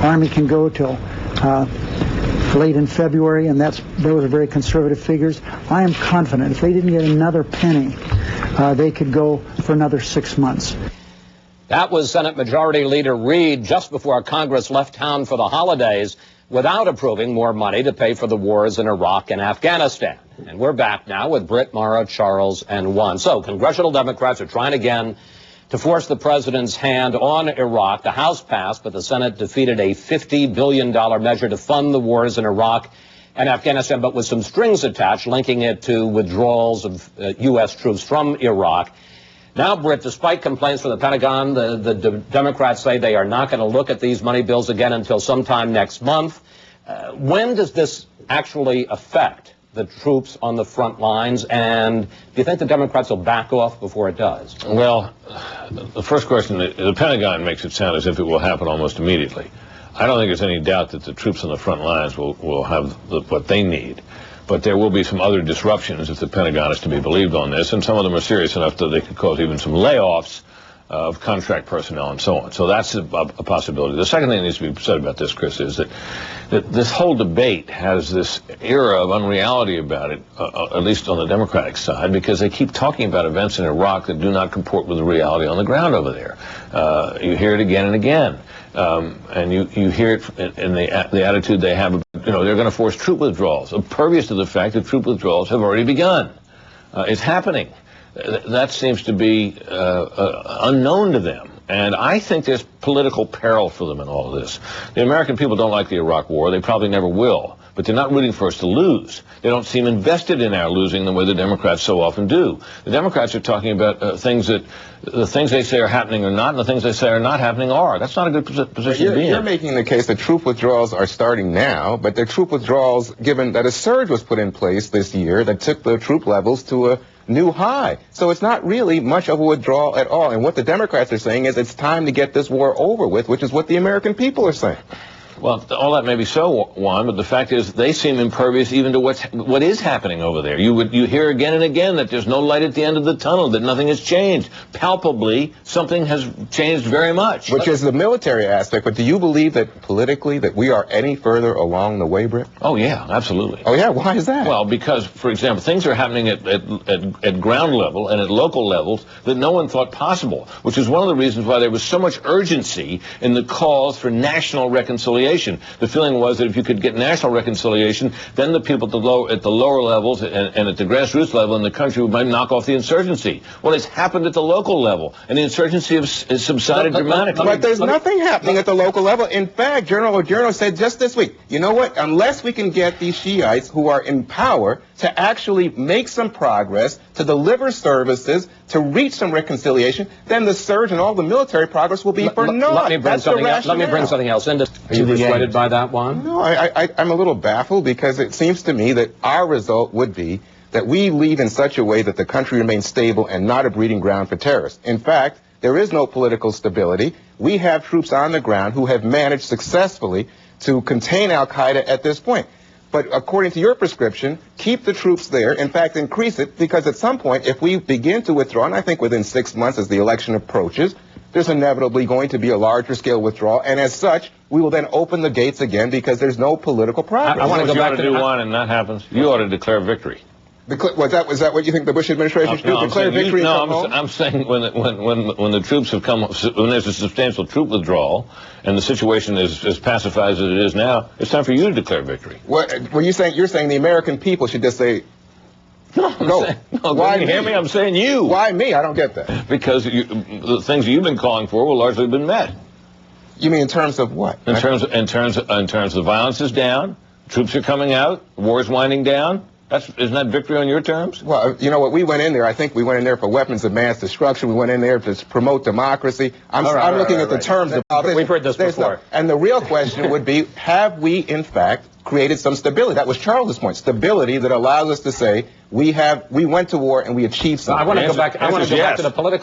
Army can go till late in February, and those are very conservative figures. I am confident if they didn't get another penny, they could go for another 6 months. That was Senate Majority Leader Reid just before Congress left town for the holidays without approving more money to pay for the wars in Iraq and Afghanistan. And we're back now with Brit, Mara, Charles, and Juan. So congressional Democrats are trying again to force the president's hand on Iraq. The House passed, but the Senate defeated a $50 billion measure to fund the wars in Iraq and Afghanistan, but with some strings attached, linking it to withdrawals of U.S. troops from Iraq. Now, Brit, despite complaints from the Pentagon, the Democrats say they are not going to look at these money bills again until sometime next month. When does this actually affect the troops on the front lines, and do you think the Democrats will back off before it does? Well, the first question, the Pentagon makes it sound as if it will happen almost immediately. I don't think there's any doubt that the troops on the front lines will have what they need. But there will be some other disruptions if the Pentagon is to be believed on this, and some of them are serious enough that they could cause even some layoffs of contract personnel and so on. So that's a possibility. The second thing that needs to be said about this, Chris, is that this whole debate has this era of unreality about it, at least on the Democratic side, because they keep talking about events in Iraq that do not comport with the reality on the ground over there. You hear it again and again. And you hear it in the attitude they have, they're going to force troop withdrawals, impervious to the fact that troop withdrawals have already begun. It's happening. That seems to be unknown to them. And I think there's political peril for them in all of this. The American people don't like the Iraq war. They probably never will. But they're not rooting for us to lose. They don't seem invested in our losing the way the Democrats so often do. The Democrats are talking about the things they say are happening or not, and the things they say are not happening are. That's not a good position to be in. You're making the case that troop withdrawals are starting now, but they're troop withdrawals given that a surge was put in place this year that took the troop levels to a new high. So it's not really much of a withdrawal at all. And what the Democrats are saying is it's time to get this war over with, which is what the American people are saying. Well, all that may be so, Juan, but the fact is they seem impervious even to what is happening over there. You hear again and again that there's no light at the end of the tunnel, that nothing has changed. Palpably, something has changed very much. Which is the military aspect, but do you believe that politically that we are any further along the way, Brit? Oh, yeah, absolutely. Oh, yeah? Why is that? Well, because, for example, things are happening at ground level and at local levels that no one thought possible, which is one of the reasons why there was so much urgency in the calls for national reconciliation. The feeling was that if you could get national reconciliation, then the people at the lower levels and at the grassroots level in the country might knock off the insurgency. Well, it's happened at the local level, and the insurgency has subsided dramatically. But there's nothing happening at the local level. In fact, General Odierno said just this week, you know what, unless we can get these Shiites who are in power to actually make some progress, to deliver services, to reach some reconciliation, then the surge and all the military progress will be for naught. Let me bring something else in. Are you persuaded by that, Juan? No, I'm a little baffled because it seems to me that our result would be that we lead in such a way that the country remains stable and not a breeding ground for terrorists. In fact, there is no political stability. We have troops on the ground who have managed successfully to contain al-Qaeda at this point. But according to your prescription, keep the troops there. In fact, increase it, because at some point, if we begin to withdraw, and I think within 6 months as the election approaches, there's inevitably going to be a larger scale withdrawal, and as such, we will then open the gates again because there's no political progress. I want to go back to Juan, and that happens. You ought to declare victory. Was that what you think the Bush administration should do? Declare victory? I'm saying when the troops have come, when there's a substantial troop withdrawal, and the situation is as pacified as it is now, it's time for you to declare victory. What were you saying? You're saying the American people should just say, no, why me? Hear me? I'm saying you. Why me? I don't get that. Because the things you've been calling for will largely have been met. You mean in terms of what? In terms of the violence is down, troops are coming out, war is winding down. Isn't that victory on your terms? Well, you know what? We went in there. I think we went in there for weapons of mass destruction. We went in there to promote democracy. I'm looking at the terms of We've heard this before. And the real question would be, have we, in fact, created some stability? That was Charles's point. Stability that allows us to say we went to war and we achieved something. I want to go back to the political